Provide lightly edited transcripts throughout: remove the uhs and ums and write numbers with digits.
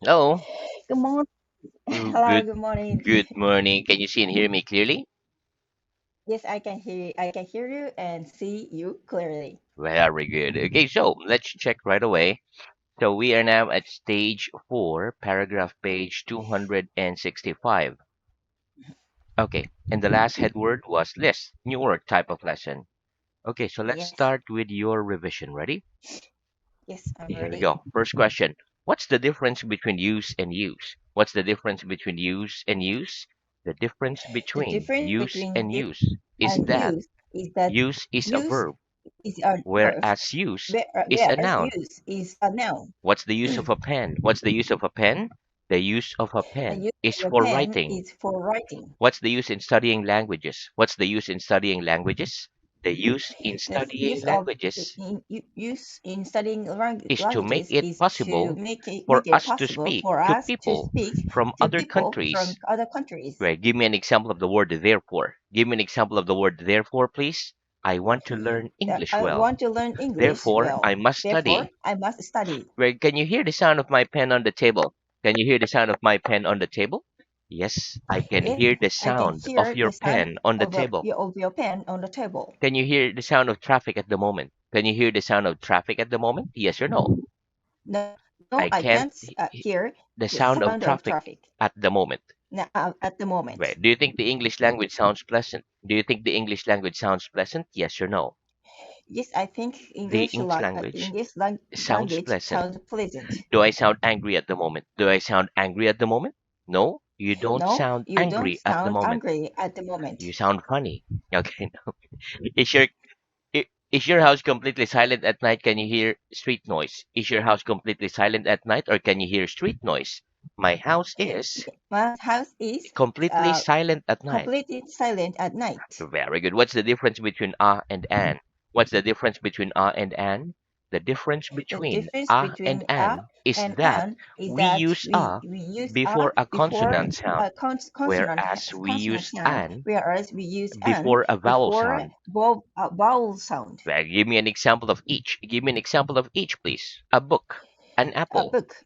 Oh, Good morning. Hello, good good morning. good morning. Can you see and hear me clearly? Yes, I can hear you. I can hear you and see you clearly. Very good. Okay, so let's check right away. So we are now at stage 4, paragraph page 265. Okay, and the last head word was list, new word type of lesson. Okay, so let's Yes, start with your revision. Ready? yes, I'm Here we ready. go. First question. What's the difference between use and use? What's the difference between use and use? The difference The between difference use between and this use is and that use is that use is a use verb, is a verb, whereas use is a whereas noun. use is a noun. What's the use of a pen? What's the use of a pen? The use of a The pen use is of a for pen writing. is for writing. What's the use in studying languages? What's the use in studying languages? The use in The studying use of languages use in studying is to make languages it is to possible make for it us to possible speak for to us to people speak from to other people from countries. other countries. Right, give me an example of the word therefore. Give me an example of the word therefore, please. I want to learn English I well. want to learn English Therefore, I well. must Therefore, study. I must study. Right, can you hear the sound of my pen on the table? Can you hear the sound of my pen on the table? Yes, I can Yes, hear the I can sound of hear your the sound pen on the table. of your pen on the table. Can you hear the sound of traffic at the moment? Can you hear the sound of traffic at the moment? Yes or no? No, I no, I can't can't hear the the sound of sound of traffic traffic at the moment. at the moment. Right. Do you think the English language sounds pleasant? Do you think the English language sounds pleasant? Yes or no? Yes, I think The English language sounds language pleasant. sounds pleasant. Do I sound angry at the moment? Do I sound angry at the moment? No, you don't No, sound you don't angry at the sound moment. angry at the You moment. sound funny. Okay. Is your is your house completely silent at night? Can you hear street noise? Is your house completely silent at night or can you hear street noise? My house is My house is completely silent at night. completely silent at night. Very good. What's the difference between and an? What's the difference between and an? The difference The between difference and between an is and that is we that use we use before a before consonant sound, a whereas we consonant use sound, an whereas we use an before a vowel before sound. a vowel sound. Well, give me an example of each. Give me an example of each, please. A book, an A apple. book,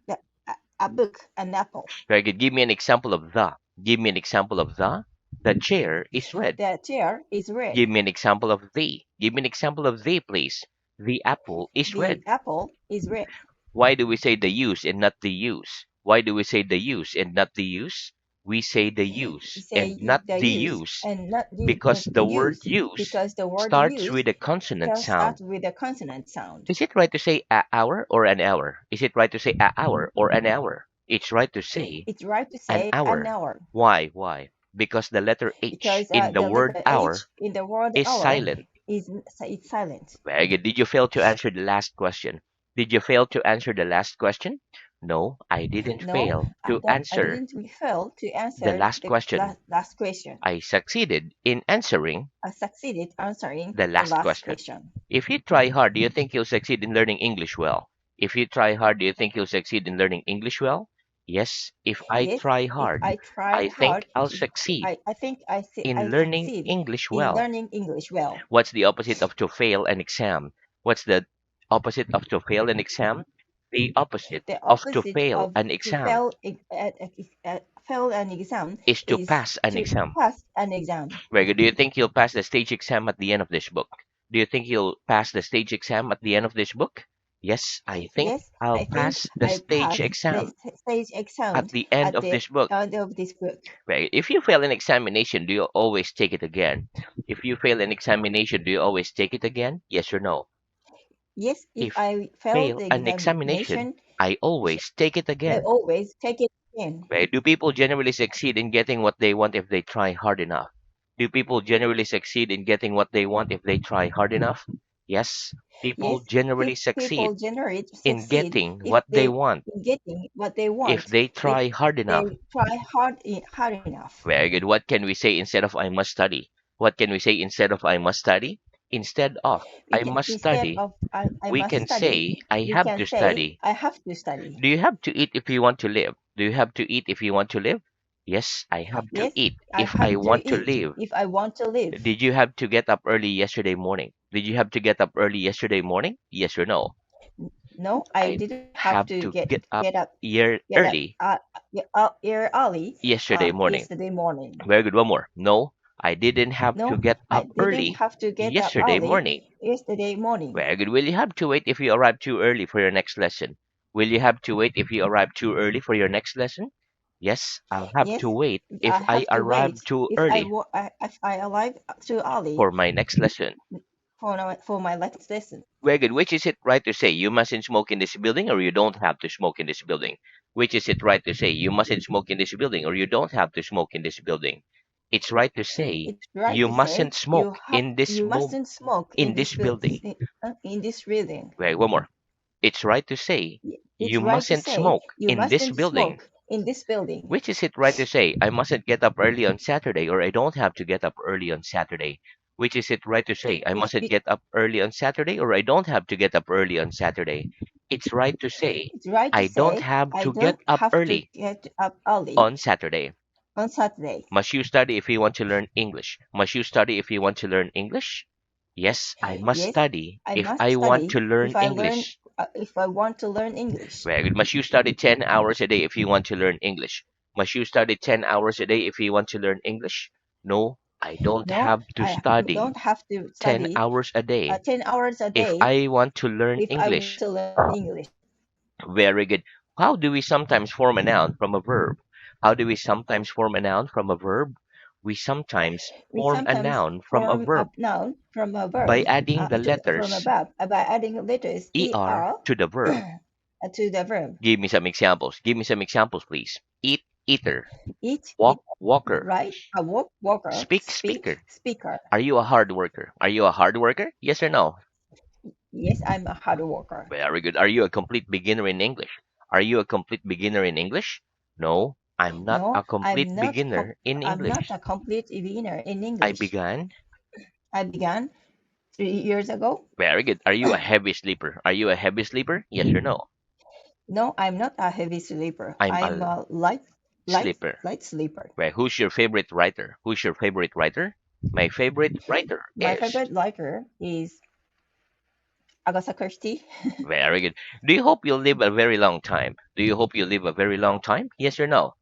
a book, an apple. Very good. Give me an example of the. Give me an example of the. The chair is red. The chair is red. Give me an example of the. Give me an example of the, please. The apple is The red. apple is red. Why do we say the use and not the use? Why do we say the use and not the use? We say the We use and say not the the use use and not because the the word use use because the word starts use with a consonant sound. starts with a consonant sound. Is it right to say a hour or an hour? Is it right to say a hour or an hour? It's right to say It's right to an say an hour. hour Why? Why? Because the letter H because in the the word letter hour H in the word is hour silent. is it's silent. Very good. Did you fail to answer the last question? Did you fail to answer the last question? No, I didn't No, fail to I answer didn't fail to the answer last the question. last question. I succeeded in answering I succeeded answering the the last last question. question. If you try hard, do you think you'll succeed in learning English well? If you try hard, do you think you'll succeed in learning English well? Yes, if I Yes, try if hard, I try I think hard, I'll succeed I think I in learning succeed English in well. learning English well. What's the opposite of to fail an exam? What's the opposite of to fail an exam? The opposite The of to opposite fail of an to exam fail an exam is to is pass an to exam. pass an exam. Very do you think you'll pass the stage exam at the end of this book? Do you think you'll pass the stage exam at the end of this book? Yes, I think Yes, I'll I think pass the I stage passed the exam stage exam at the end at of the this book. end of this book. Right. If you fail an examination, do you always take it again? If you fail an examination, do you always take it again? Yes or no? Yes, if If I failed fail the an examination, examination, I always take it I again. always take it again. Right? Do people generally succeed in getting what they want if they try hard enough? Do people generally succeed in getting what they want if they try hard enough? Yes, people Yes, generally people succeed generally in succeed getting if what they they want in getting what they if want they if try hard enough. they try hard enough. Very good. What can we say instead of I must study? What can we say instead of I must study? Instead of We I can must instead study, of I we must can study, say I we have can to say study. I have to study. Do you have to eat if you want to live? Do you have to eat if you want to live? Yes, I have to Yes, eat I if I have to want to eat live. if I want to live. Did you have to get up early yesterday morning? Did you have to get up early yesterday morning? Yes or no? No, I I didn't have have to to get up get up year get up early early yesterday morning. yesterday morning. Very good. One more. No, I didn't have to No, get I up didn't early have to get up yesterday early morning. yesterday morning. Very good. Will you have to wait if you arrive too early for your next lesson? Will you have to wait if you arrive too early for your next lesson? Yes, I'll have Yes, to wait I if I have to arrive wait too early if I arrive too early for my next lesson. for my next lesson. Very good. Which is it right to say you mustn't smoke in this building or you don't have to smoke in this building? Which is it right to say you mustn't smoke in this building or you don't have to smoke in this building? It's right to say It's right you to say mustn't smoke in this you mustn't smoke in this building. in this building. Wait, one more. It's right to say It's you right to mustn't say smoke you in this mustn't building. smoke in this building. Which is it right to say I mustn't get up early on Saturday or I don't have to get up early on Saturday? Which is it right to say I It's mustn't get up early on Saturday or I don't have to get up early on Saturday? It's right to say it's right to I don't say have I to get don't up have to early get up early on Saturday. on Saturday. Must you study if you want to learn English? Must you study if you want to learn English? Yes, I must Yes, study I if must I want study to learn English. if I want to learn English. Very good. Must you study 10 hours a day if you want to learn English? Must you study 10 hours a day if you want to learn English? No, I don't No, have to I study don't have to 10 study hours a day 10 hours a if day I want to learn if I want English. to learn English. Very good. How do we sometimes form a noun from a verb? How do we sometimes form a noun from a verb? We sometimes We form a sometimes noun from a form a verb from a by verb adding the from a letters verb by adding letters er to the verb. to the verb. Give me some examples. Give me some examples, please. Eat, eater. Eat, Walk, walker. right? A walker, Speak, speak, speaker. speaker. Are you a hard worker? Are you a hard worker? Yes or no? Yes, I'm a hard worker. Very good. Are you a complete beginner in English? Are you a complete beginner in English? No, I'm not No, a complete beginner in I'm not English. a complete beginner in I English. began. I began 3 years ago. Very good. Are you a heavy sleeper? Are you a heavy sleeper? Yes or no? No, I'm not a heavy sleeper. I'm I'm a a light, sleeper. light sleeper. Right. Who's your favorite writer? Who's your favorite writer? My favorite writer My is. favorite writer is Agatha Christie. Very good. Do you hope you'll live a very long time? Do you hope you live a very long time? Yes or no?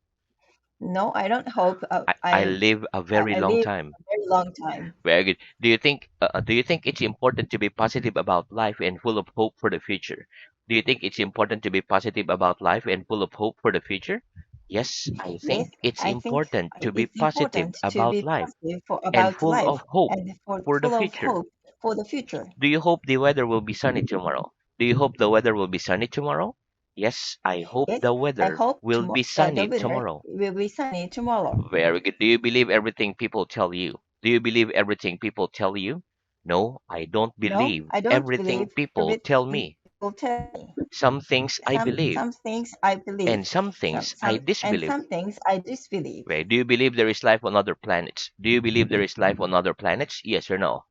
No, I don't hope I live a very I long live time. a very long time. Very good. Do you think it's important to be positive about life and full of hope for the future? Do you think it's important to be positive about life and full of hope for the future? Yes, I Yes, think it's I think important to be it's positive important to about be life positive and about full life of hope and for the full of future. hope for the future. Do you hope the weather will be sunny tomorrow? Do you hope the weather will be sunny tomorrow? Yes, I hope Yes, the I weather hope will be that the sunny weather tomorrow. will be sunny tomorrow. Very good. Do you believe everything people tell you? Do you believe everything people tell you? No, I don't No, believe I don't everything believe people tell everything me. people tell me. Some things I believe, Some things I and believe, some things I disbelieve. some things I disbelieve. Right? Do you believe there is life on other planets? Do you believe there is life on other planets? Yes or no?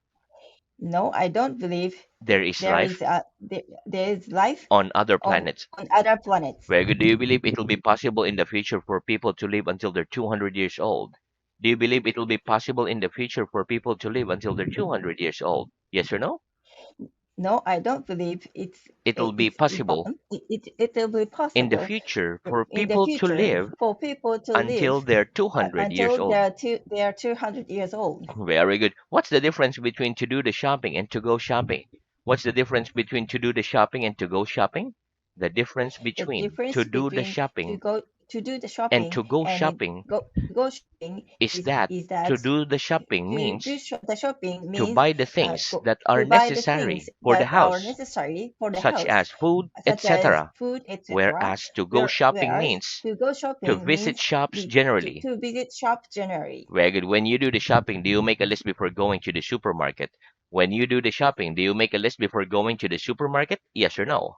No, I don't believe There is life there is life on other planets. on other planets. Very good. Do you believe it will be possible in the future for people to live until they're 200 years old? Do you believe it will be possible in the future for people to live until they're 200 years old? Yes or no? No, I don't believe It will be possible it will be in the possible future for in the people to future live for people to until live they're 200 years until old. they are 200 years old. Very good. What's the difference between to do the shopping and to go shopping? What's the difference between to do the shopping and to go shopping? The difference The between to difference do the between shopping to do the and shopping to go and shopping go shopping is that is to that do the shopping means the shopping to means buy the things that are to buy the things necessary for the that are house, necessary for the such house, as food, such as etc. food, etc. Whereas to go shopping Whereas means to go to shopping visit means shops generally. to visit shops generally. Very good. When you do the shopping, do you make a list before going to the supermarket? When you do the shopping, do you make a list before going to the supermarket? Yes or no?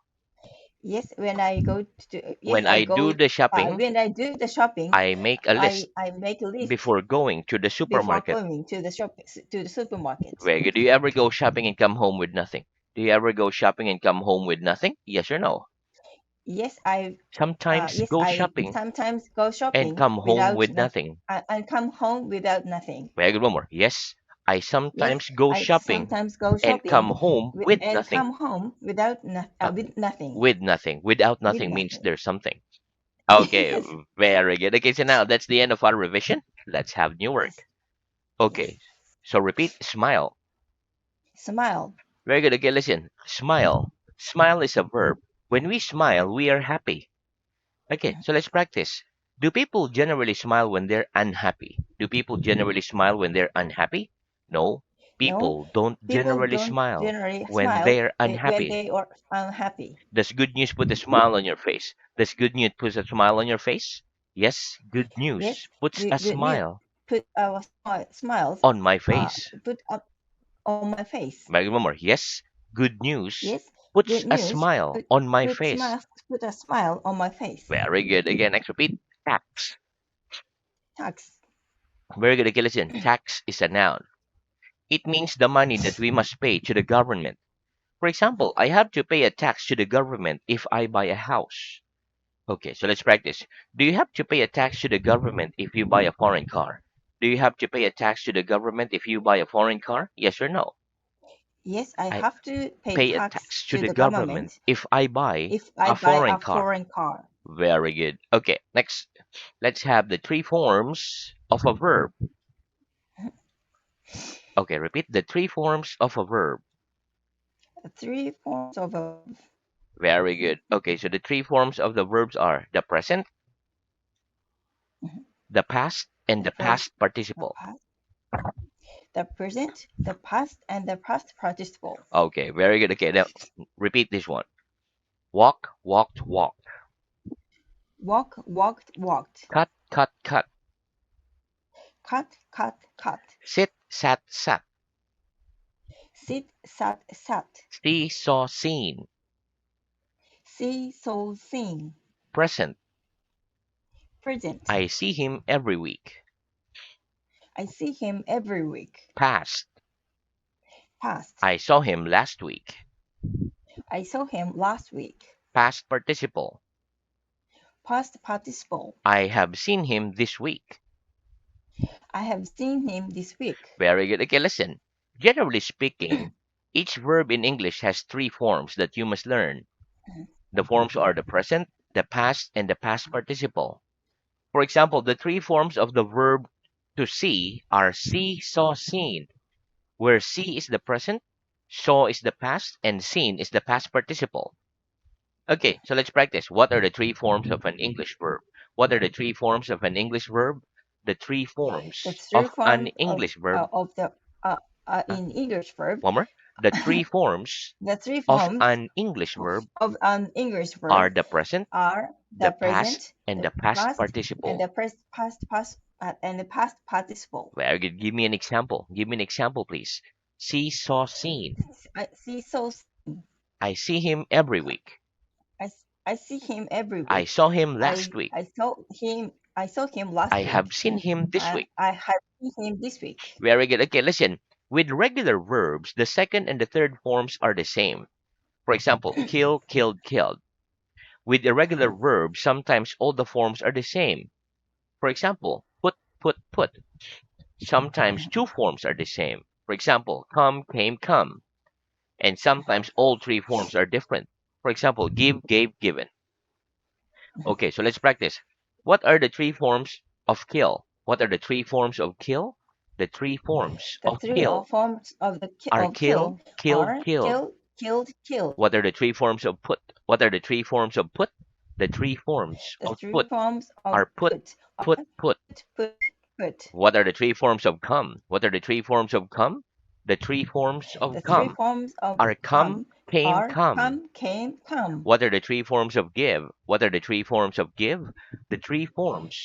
Yes, when I go to yes When I I do go the shopping, when I do the shopping, I make a list I make a list before going to the before supermarket. going to the supermarket. Very good. Do you ever go shopping and come home with nothing? Do you ever go shopping and come home with nothing? Yes or no? Yes, Sometimes go I shopping sometimes go and shopping come home without with nothing. and come home without nothing. Very good. One more. Yes, I Yes, sometimes go I shopping sometimes go and come shopping home with and nothing. come home without Uh, with nothing. with nothing. Without With nothing means nothing. there's something. Okay, Yes. very good. Okay, so now that's the end of our revision. Let's have new Yes. work. Yes. Okay, so repeat smile. Smile. Very good. Okay, listen. Smile. Smile is a verb. When we smile, we are happy. Okay, so let's practice. Do people generally smile when they're unhappy? Do people generally smile when they're unhappy? No, No, people don't people generally don't smile generally when smile they're when unhappy. they are unhappy. Does good news put a smile on your face? Does good news put a smile on your face? Yes, good Yes, news puts a good news. smile Put our smiles on my face. put up on my face. Remember, yes, good news Yes, puts good a news. smile Put on my put face. smile put a smile on my face. Very good. Again, next repeat. Tax. Tax. Very good. Okay, listen. Tax is a noun. It means the money that we must pay to the government. For example, I have to pay a tax to the government if I buy a house. Okay, so let's practice. Do you have to pay a tax to the government if you buy a foreign car? Do you have to pay a tax to the government if you buy a foreign car? Yes or no? Yes, I I have to pay pay a tax tax to to the the government government if I buy if I a buy foreign a car. foreign car. Very good. Okay, next, let's have the three forms of a verb. Okay, repeat the three forms of a verb. Three forms of a Very good. Okay, so the three forms of the verbs are the present, the past, and the the pres past participle. the present, the past, and the past participle. Okay, very good. Okay, now repeat this one. Walk, walked, walked. Walk, walked, walked. Cut, cut, cut. Cut, cut, cut. Sit, sat, sat. Sit, sat, sat. See, saw, seen. See, saw, seen. Present. Present. I see him every week. I see him every week. Past. Past. I saw him last week. I saw him last week. Past participle. Past participle. I have seen him this week. I have seen him this week. Very good. Okay, listen. Generally speaking, each verb in English has three forms that you must learn. The forms are the present, the past, and the past participle. For example, the three forms of the verb to see are see, saw, seen, where see is the present, saw is the past, and seen is the past participle. Okay, so let's practice. What are the three forms of an English verb? What are the three forms of an English verb? The three The forms three of an forms English verb. of the Uh, in English verb. one more. The three forms The three of forms an English verb of an English are verb the present, are the the past, present, and the the past past, and participle. the past and the past participle. Very good. Give me an example. Give me an example, please. See, saw, seen. I see so I see him every week. I see him every I week. saw him last week. I saw him last I have week. seen him this week. I have seen him this week. Very good. Okay, listen. With regular verbs, the second and the third forms are the same. For example, kill, killed, killed. With irregular verbs, sometimes all the forms are the same. For example, put, put, put. Sometimes two forms are the same. For example, come, came, come. And sometimes all three forms are different. For example, give, gave, given. Okay, so let's practice. What are the three forms of kill? What are the three forms of kill? The three forms The of three kill forms are of kill kill, killed, are killed. kill, killed, killed. What are the three forms of put? What are the three forms of put? The three forms The of three put forms of are put, put put, are put. put, put. What are the three forms of come? What are the three forms of come? The three forms of The three come forms of are come, come came, are come. come, came, come. What are the three forms of give? What are the three forms of give? The three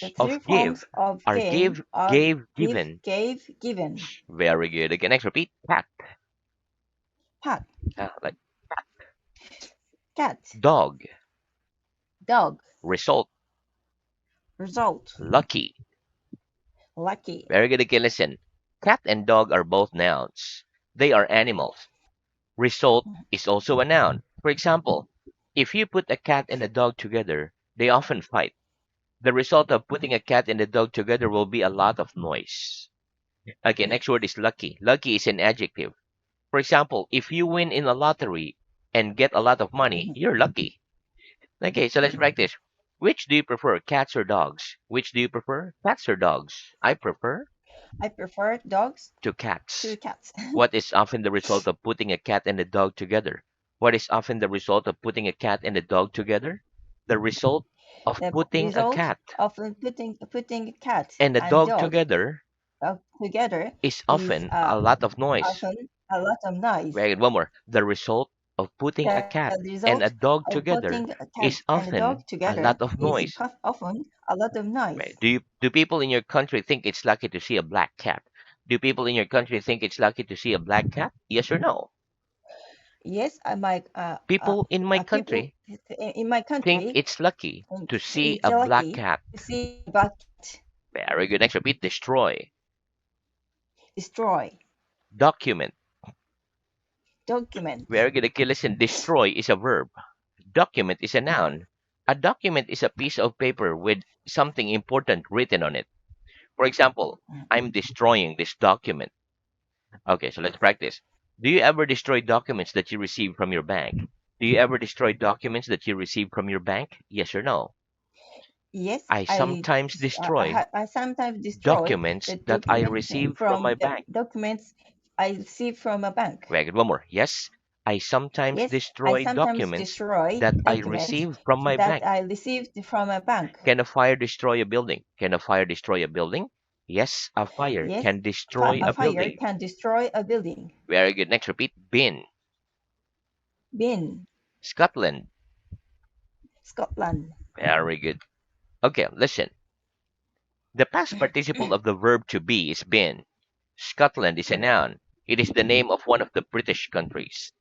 The forms three of forms give of are game give, are gave, give, given. gave, given. Very good. Again, next repeat. Cat. Pat, Like cat, dog. dog, Result. result, Lucky. lucky. Very good. Again, listen. Cat and dog are both nouns. They are animals. Result is also a noun. For example, if you put a cat and a dog together, they often fight. The result of putting a cat and a dog together will be a lot of noise. Okay, next word is lucky. Lucky is an adjective. For example, if you win in a lottery and get a lot of money, Mhm. you're lucky. Okay, so let's practice. Which do you prefer, cats or dogs? Which do you prefer, cats or dogs? I prefer I prefer dogs to to cats. cats. What is often the result of putting a cat and a dog together? What is often the result of putting a cat and a dog together? The result of The putting a result cat of putting a cat and a and dog dog together together is is often a lot of noise. often a lot of noise. Wait, one more. The result of putting a cat The and a result dog of together putting a cat is and a often dog a together lot of is noise. often a lot of Right? noise. Do people in your country think it's lucky to see a black cat? Do people in your country think it's lucky to see a black cat? Yes or no? Yes, my People in my people country in my think country it's lucky think to see it's a black lucky cat. to see a black cat Very good. Next, repeat. Destroy. destroy Document. document. Very good. Okay, listen. Destroy is a verb. Document is a Mhm, noun. A document is a piece of paper with something important written on it. For example, mhm. I'm destroying this document. Okay, so let's practice. Do you ever destroy documents that you receive from your bank? Do you ever destroy documents that you receive from your bank? Yes or no? Yes, I sometimes destroy I sometimes destroy documents the that I documents receive from from my the bank. documents I receive from a bank. Very good. One more. Yes, I sometimes Yes, I destroy sometimes documents destroy that I documents receive from my that bank. I received from a bank. Can a fire destroy a building? Can a fire destroy a building? Yes, a fire Yes, can destroy a a fire building. can destroy a building. Very good. Next, repeat. Bin. Bin, Scotland. Scotland. Very good. Okay, listen. The past participle of the verb to be is been. Scotland is a noun. It is the name of one of the British countries.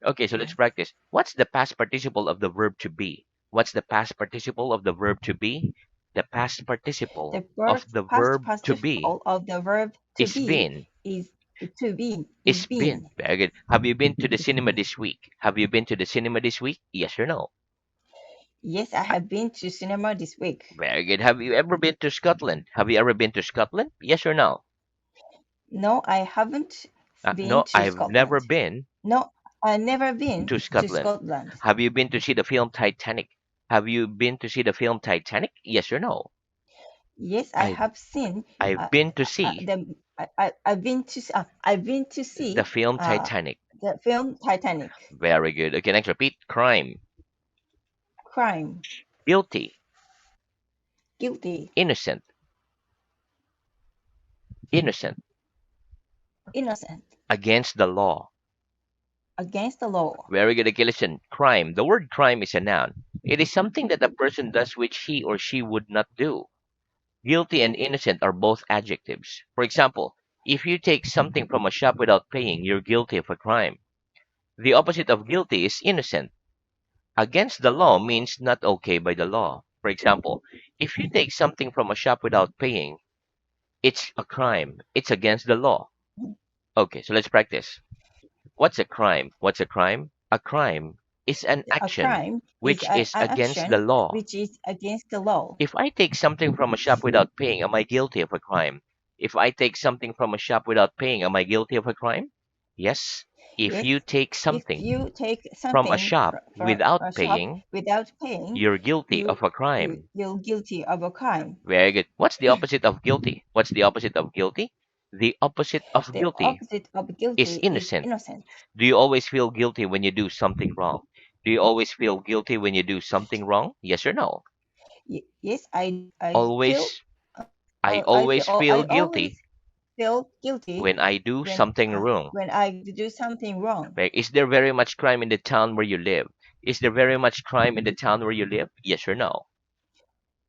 Okay, so let's practice. What's the past participle of the verb to be? What's the past participle of the verb to be? The past participle The of first the past verb to be participle of the verb to is be been. is to be is Is been. been. Very good. Have you been to the Is cinema this week? Have you been to the cinema this week? Yes or no? yes, I have been to cinema this week. Very good. Have you ever been to Scotland? Have you ever been to Scotland? Yes or no? No, I haven't been No, to I've never Scotland. been No, I never been to to Scotland. Scotland. Have you been to see the film Titanic? Have you been to see the film Titanic? Yes or no? Yes, I I have seen. I've been to see I've been to the see film uh, Titanic. the film Titanic. Very good. Okay, next repeat. Crime. Crime, Guilty. guilty, Innocent. Innocent. innocent, Against the law. against the law. Very good. Okay, listen. Crime. The word crime is a noun. It is something that a person does which he or she would not do. Guilty and innocent are both adjectives. For example, if you take something from a shop without paying, you're guilty of a crime. The opposite of guilty is innocent. Against the law means not okay by the law. For example, if you take something from a shop without paying, it's a crime. It's against the law. Okay, so let's practice. What's a crime? What's a crime? A crime is an A action crime is which is an against the action law. which is against the law. If I take something from a shop without paying, am I guilty of a crime? If I take something from a shop without paying, am I guilty of a crime? Yes. If Yes, you take if something you take from a something shop from without a shop paying, without paying, you're guilty you of a crime. you're guilty of a crime. Very good. What's the opposite of guilty? What's the opposite of guilty? The opposite of The guilty opposite of is guilty is innocent. innocent. Do you always feel guilty when you do something wrong? Do you always feel guilty when you do something wrong? Yes or no? Yes, I feel Always. I always feel I always guilty feel guilty when I do something wrong. when I do something wrong. Right? Is there very much crime in the town where you live? Is there very much crime in the town where you live? Yes or no?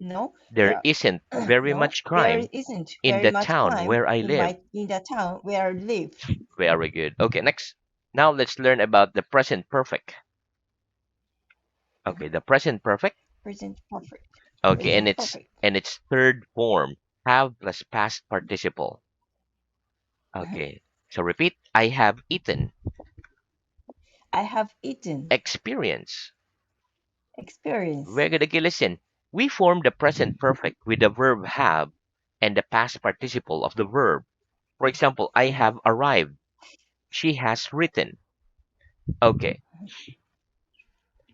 No, There there isn't very no, much there crime isn't in very the much town crime where I live. in the town where I live. Very good. Okay, next. Now let's learn about the present perfect. Okay, Mhm. the present perfect. Present perfect. Okay, Present perfect. and its third form, have plus past participle. Mhm. Okay. So repeat, I have eaten. I have eaten. Experience. Experience. Very good. Okay, listen. We form the present perfect with the verb have and the past participle of the verb. For example, I have arrived. She has written. Okay.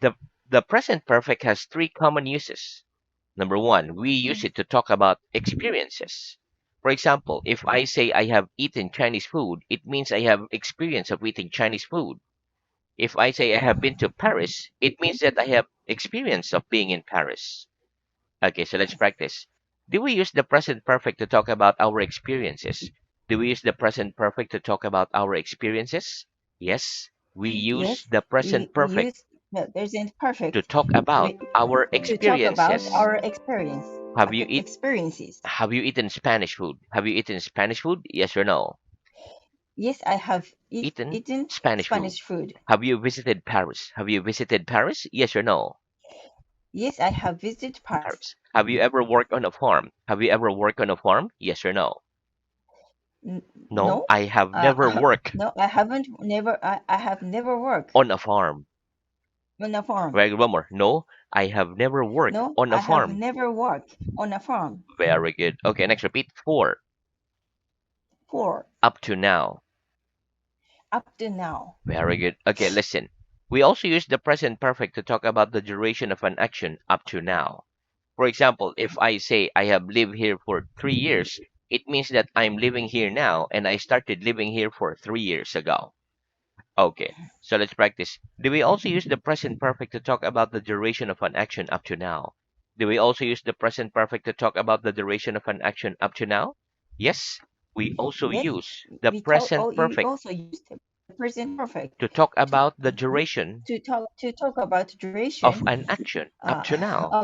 The the present perfect has three common uses. Number one, we use it to talk about experiences. For example, if I say I have eaten Chinese food, it means I have experience of eating Chinese food. If I say I have been to Paris, it means that I have experience of being in Paris. Okay, so let's practice. Do we use the present perfect to talk about our experiences? Do we use the present perfect to talk about our experiences? Yes, we use Yes, the present we perfect use the present to perfect talk about with, our to talk about experiences. our experience, Have you eat experiences. have you eaten Spanish food? Have you eaten Spanish food? Yes or no? Yes, I have Eaten eaten Spanish food. Spanish food. Have you visited Paris? Have you visited Paris? Yes or no? Yes, I have visited Paris. Paris. Have you ever worked on a farm? Have you ever worked on a farm? Yes or no? No, No, I have never worked no, I haven't. Never, I have never worked on a farm. on a farm. Very good. One more. No, I have never worked No, on a I have farm. never worked on a farm. Very good. Okay, next repeat. Four. For Up to now. up to now. Very good. Okay, listen. We also use the present perfect to talk about the duration of an action up to now. For example, if I say I have lived here for 3 years, it means that I'm living here now and I started living here for 3 years ago. Okay, so let's practice. Do we also use the present perfect to talk about the duration of an action up to now? Do we also use the present perfect to talk about the duration of an action up to now? Yes, we also Yes, use the we talk. present Oh, you perfect also used the present perfect to talk to about the duration talk about of duration an action up to now.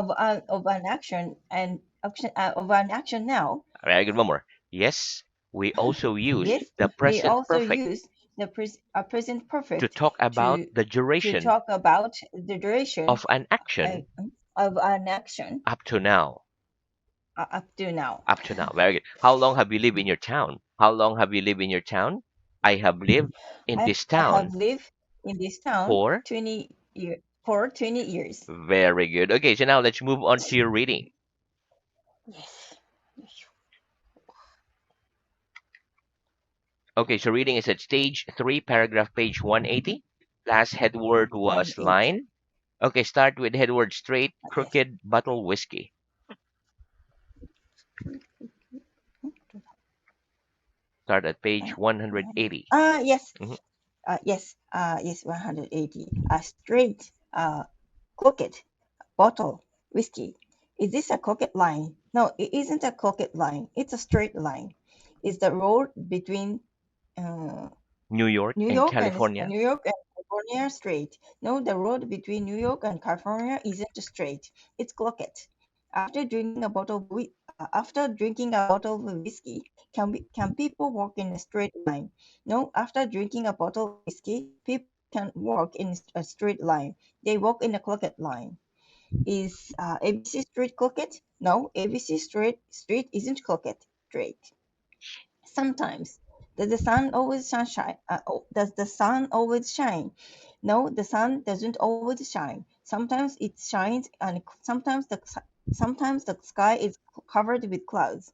of an action and action of an action now. Very good, one more. Yes, we also use Yes, the we present also perfect use the present to perfect talk about to the duration talk about the duration of an uh, action of an action up to now. up to now. Up to now. Very good. How long have you lived in your town? How long have you lived in your town? I have lived in this I have town lived in this town for 20 years. very good. Okay, so now let's move on to your reading. Yes. Okay, so reading is at stage 3, paragraph page 180. Last headword was 180. line. Okay, start with headword straight, Yes. crooked, bottle, whiskey. Start at page 180. Yes. Mhm. Yes, 180. A straight, crooked bottle whiskey. Is this a crooked line? No, it isn't a crooked line. It's a straight line. It's the road between uh, New York and New California. York and California straight. No, the road between New York and California isn't straight. It's crooked. After drinking a bottle of whiskey, can people walk in a straight line? No, after drinking a bottle of whiskey, people can walk in a straight line. They walk in a crooked line. Is ABC Street crooked? No, ABC Street isn't crooked. Straight. Sometimes. Does the sun always sunshine? Does the sun always shine? No, the sun doesn't always shine. Sometimes it shines, and sometimes the sky is covered with clouds.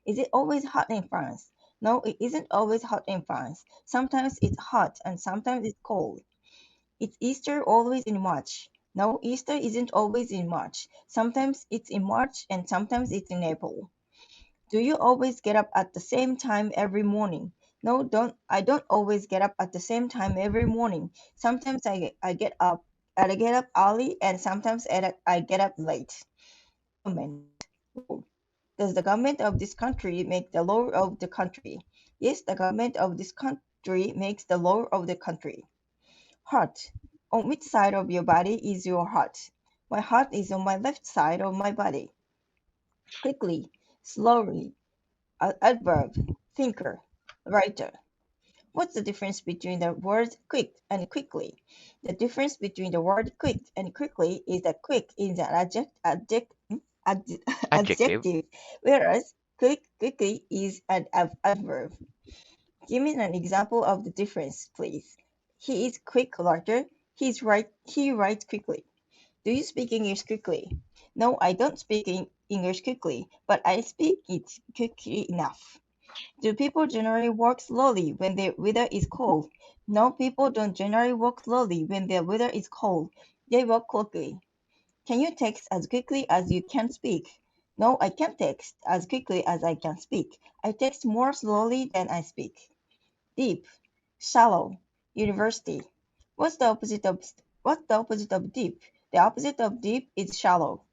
Is it always hot in France? No, it isn't always hot in France. Sometimes it's hot and sometimes it's cold. It's Easter always in March. No, Easter isn't always in March. Sometimes it's in March and sometimes it's in April. Do you always get up at the same time every morning? No, don't. I don't always get up at the same time every morning. Sometimes I get up early and sometimes I get up late. Government. Does the government of this country make the law of the country? Yes, the government of this country makes the law of the country. Heart. On which side of your body is your heart? My heart is on my left side of my body. Quickly, slowly, adverb, thinker, writer. What's the difference between the word quick and quickly? The difference between the word quick and quickly is that quick is an Adjective. adjective, whereas quickly is an adverb. Give me an example of the difference, please. He is quick writer. He writes quickly. Do you speak English quickly? No, I don't speak English quickly, but I speak it quickly enough. Do people generally walk slowly when the weather is cold? No, people don't generally walk slowly when the weather is cold. They walk quickly. Can you text as quickly as you can speak? No, I can't text as quickly as I can speak. I text more slowly than I speak. Deep, shallow, university. What's the opposite of deep? The opposite of deep is shallow.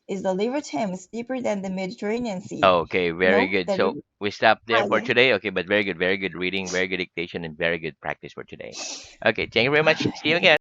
Is the River Thames deeper than the Mediterranean Sea? Okay, very No, good. the So river. we stop there Ah, for yeah. today. Okay, but very good reading, very good dictation, and very good practice for today. Okay, thank you very much. See you again.